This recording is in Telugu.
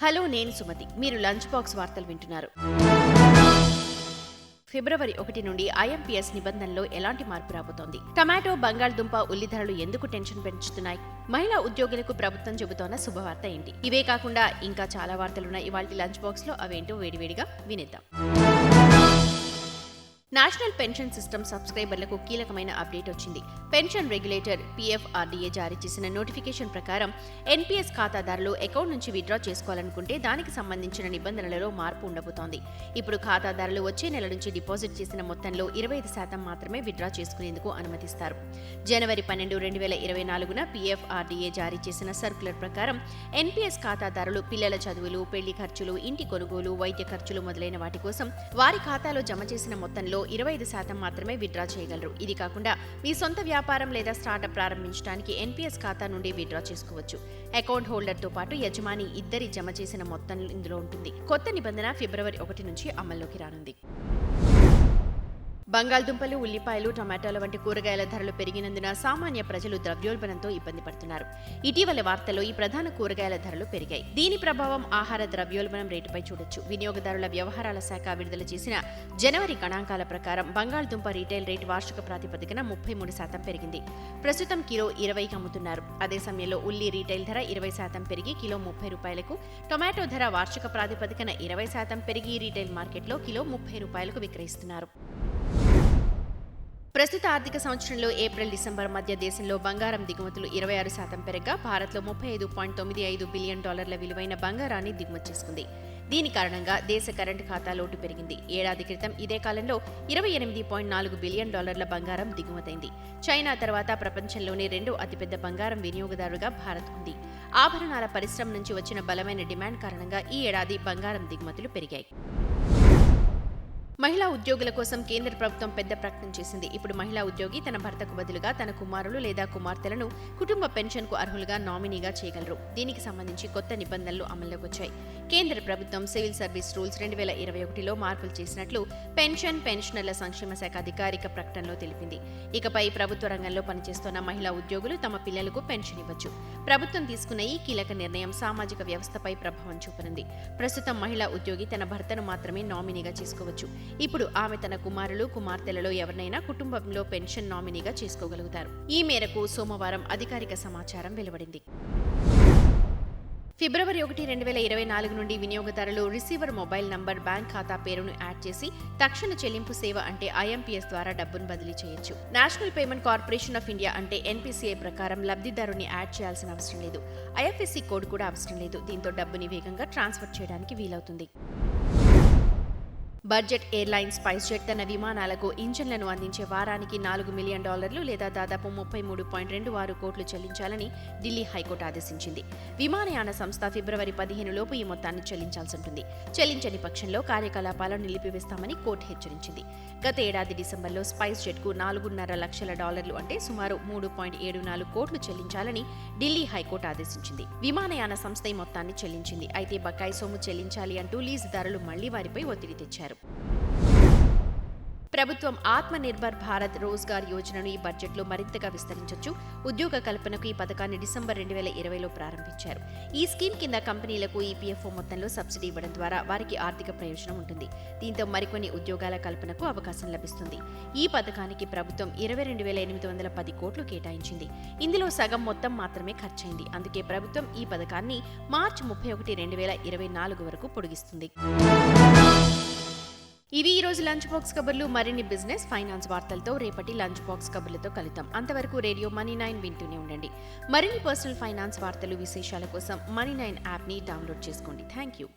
హలో, నేను సుమతి. మీరు లంచ్ బాక్స్ వార్తలు వింటున్నారు. ఫిబ్రవరి 1 నుండి ఐఎంపీఎస్ నిబంధనలో ఎలాంటి మార్పు రాబోతోంది? టమాటో, బంగాళదుంప, ఉల్లి ధరలు ఎందుకు టెన్షన్ పెంచుతున్నాయి? మహిళా ఉద్యోగులకు ప్రభుత్వం చెబుతోన్న శుభవార్త ఏంటి? ఇవే కాకుండా ఇంకా చాలా వార్తలున్నాయి ఇవాల్టి లంచ్ బాక్స్ లో. అవేంటో వేడివేడిగా వినేద్దాం. నేషనల్ పెన్షన్ సిస్టమ్ సబ్స్క్రైబర్లకు కీలకమైన అప్డేట్ వచ్చింది. పెన్షన్ రెగ్యులేటర్ పీఎఫ్ఆర్డీఏ జారీ చేసిన నోటిఫికేషన్ ప్రకారం ఎన్పీఎస్ ఖాతాదారులు అకౌంట్ నుంచి విత్డ్రా చేసుకోవాలనుకుంటే దానికి సంబంధించిన నిబంధనలలో మార్పు ఉండబోతోంది. ఇప్పుడు ఖాతాదారులు వచ్చే నెల నుంచి డిపాజిట్ చేసిన మొత్తంలో 25% మాత్రమే విత్డ్రా చేసుకునేందుకు అనుమతిస్తారు. జనవరి 12, 2024న పీఎఫ్ఆర్డీఏ జారీ చేసిన సర్క్యులర్ ప్రకారం ఎన్పీఎస్ ఖాతాదారులు పిల్లల చదువులు, పెళ్లి ఖర్చులు, ఇంటి కొనుగోలు, వైద్య ఖర్చులు మొదలైన వాటి కోసం వారి ఖాతాలో జమ చేసిన మొత్తంలో 25% మాత్రమే విత్డ్రా చేయగలరు. ఇది కాకుండా మీ సొంత వ్యాపారం లేదా స్టార్టప్ ప్రారంభించడానికి ఎన్పీఎస్ ఖాతా నుండి విత్డ్రా చేసుకోవచ్చు. అకౌంట్ హోల్డర్ తో పాటు యజమాని ఇద్దరి జమ చేసిన మొత్తం ఇందులో ఉంటుంది. కొత్త నిబంధన ఫిబ్రవరి 1 నుంచి అమల్లోకి రానుంది. బంగాళదుంపలు, ఉల్లిపాయలు, టమాటాల వంటి కూరగాయల ధరలు పెరిగినందున సామాన్య ప్రజలు ద్రవ్యోల్బణంతో ఇబ్బంది పడుతున్నారు. ఇటీవల వార్తల్లో ఈ ప్రధాన కూరగాయల ధరలు పెరిగాయి. దీని ప్రభావం ఆహార ద్రవ్యోల్బణం రేటుపై చూడొచ్చు. వినియోగదారుల వ్యవహారాల శాఖ విడుదల చేసిన జనవరి గణాంకాల ప్రకారం బంగాళదుంప రీటైల్ రేటు వార్షిక ప్రాతిపదికన 33% పెరిగింది. ప్రస్తుతం కిలో 20కి అమ్ముతున్నారు. అదే సమయంలో ఉల్లి రీటైల్ ధర 20% పెరిగి కిలో 30 రూపాయలకు, టొమాటో ధర వార్షిక ప్రాతిపదికన 20% పెరిగి రీటైల్ మార్కెట్లో కిలో 30 రూపాయలకు విక్రయిస్తున్నారు. ప్రస్తుత ఆర్థిక సంవత్సరంలో ఏప్రిల్, డిసెంబర్ మధ్య దేశంలో బంగారం దిగుమతులు 26% పెరగ్గా భారత్లో $35.95 బిలియన్ విలువైన బంగారాన్ని దిగుమతి చేసుకుంది. దీని కారణంగా దేశ కరెంటు ఖాతా లోటు పెరిగింది. ఏడాది క్రితం ఇదే కాలంలో $28.4 బిలియన్ బంగారం దిగుమతైంది. చైనా తర్వాత ప్రపంచంలోనే రెండో అతిపెద్ద బంగారం వినియోగదారుగా భారత్ ఉంది. ఆభరణాల పరిశ్రమ నుంచి వచ్చిన బలమైన డిమాండ్ కారణంగా ఈ ఏడాది బంగారం దిగుమతులు పెరిగాయి. మహిళా ఉద్యోగుల కోసం కేంద్ర ప్రభుత్వం పెద్ద ప్రకటన చేసింది. ఇప్పుడు మహిళా ఉద్యోగి తన భర్తకు బదులుగా తన కుమారులు లేదా కుమార్తెలను కుటుంబ పెన్షన్కు అర్హులుగా నామినీగా చేయగలరు. దీనికి సంబంధించి కొత్త నిబంధనలు అమల్లోకి వచ్చాయి. కేంద్ర ప్రభుత్వం సివిల్ సర్వీస్ రూల్స్ 2021లో మార్పులు చేసినట్లు పెన్షనర్ల సంక్షేమ శాఖ అధికారిక ప్రకటనలో తెలిపింది. ఇకపై ప్రభుత్వ రంగంలో పనిచేస్తున్న మహిళా ఉద్యోగులు తమ పిల్లలకు పెన్షన్ ఇవ్వచ్చు. ప్రభుత్వం తీసుకున్న ఈ కీలక నిర్ణయం సామాజిక వ్యవస్థపై ప్రభావం చూపనుంది. ప్రస్తుతం మహిళా ఉద్యోగి తన భర్తను మాత్రమే నామినీగా చేసుకోవచ్చు. ఇప్పుడు ఆమె తన కుమారులు, కుమార్తెలలో ఎవరినైనా కుటుంబంలో పెన్షన్ నామినీగా చేసుకోగలుగుతారు. ఈ మేరకు సోమవారం అధికారిక సమాచారం వెలువడింది. ఫిబ్రవరి 1, 2024 నుండి వినియోగదారులు రిసీవర్ మొబైల్ నంబర్, బ్యాంక్ ఖాతా పేరును యాడ్ చేసి తక్షణ చెల్లింపు సేవ అంటే ఐఎంపీఎస్ ద్వారా డబ్బును బదిలీ చేయొచ్చు. National payment corporation of India అంటే ఎన్పీసీఐ ప్రకారం లబ్ధిదారుని యాడ్ చేయాల్సిన అవసరం లేదు. ఐఎఫ్ఎస్సి కోడ్ కూడా అవసరం లేదు. దీంతో డబ్బుని వేగంగా ట్రాన్స్ఫర్ చేయడానికి వీలవుతుంది. బడ్జెట్ ఎయిర్లైన్ స్పైస్ జెట్ తన విమానాలకు ఇంజన్లను అందించే వారానికి $4 మిలియన్ లేదా దాదాపు 33.26 కోట్లు చెల్లించాలని ఢిల్లీ హైకోర్టు ఆదేశించింది. విమానయాన సంస్థ ఫిబ్రవరి 15 లోపు ఈ మొత్తాన్ని చెల్లించాల్సి ఉంటుంది. చెల్లించని పక్షంలో కార్యకలాపాలను నిలిపివేస్తామని కోర్టు హెచ్చరించింది. గత ఏడాది డిసెంబర్లో స్పైస్ జెట్ కు $4.5 లక్షల అంటే సుమారు 3.74 కోట్లు చెల్లించాలని ఢిల్లీ హైకోర్టు ఆదేశించింది. విమానయాన సంస్థ ఈ మొత్తాన్ని చెల్లించింది. అయితే బకాయి సొమ్ము చెల్లించాలి అంటూ లీజుదారులు మళ్లీ వారిపై ఒత్తిడి తెచ్చారు. ప్రభుత్వం ఆత్మ నిర్భర్ భారత్ రోజ్గార్ యోజనను ఈ బడ్జెట్లో మరింతగా విస్తరించొచ్చు. ఉద్యోగ కల్పనకు ఈ పథకాన్ని డిసెంబర్ 2020లో ప్రారంభించారు. ఈ స్కీమ్ కింద కంపెనీలకు ఈపీఎఫ్ఓ మొత్తంలో సబ్సిడీ ఇవ్వడం ద్వారా వారికి ఆర్థిక ప్రయోజనం ఉంటుంది. దీంతో మరికొన్ని ఉద్యోగాల కల్పనకు అవకాశం లభిస్తుంది. ఈ పథకానికి ప్రభుత్వం 22,810 కోట్లు కేటాయించింది. ఇందులో సగం మొత్తం మాత్రమే ఖర్చయింది. అందుకే ప్రభుత్వం ఈ పథకాన్ని మార్చి 31, 2024 వరకు పొడిగిస్తుంది. ఇవి ఈ రోజు లంచ్ బాక్స్ కబుర్లు. మరిన్ని బిజినెస్, ఫైనాన్స్ వార్తలతో రేపటి లంచ్ బాక్స్ కబుర్లతో కలుద్దాం. అంతవరకు రేడియో Money9 వింటూనే ఉండండి. మరిన్ని పర్సనల్ ఫైనాన్స్ వార్తలు, విశేషాల కోసం Money9 యాప్ని డౌన్లోడ్ చేసుకోండి. Thank you.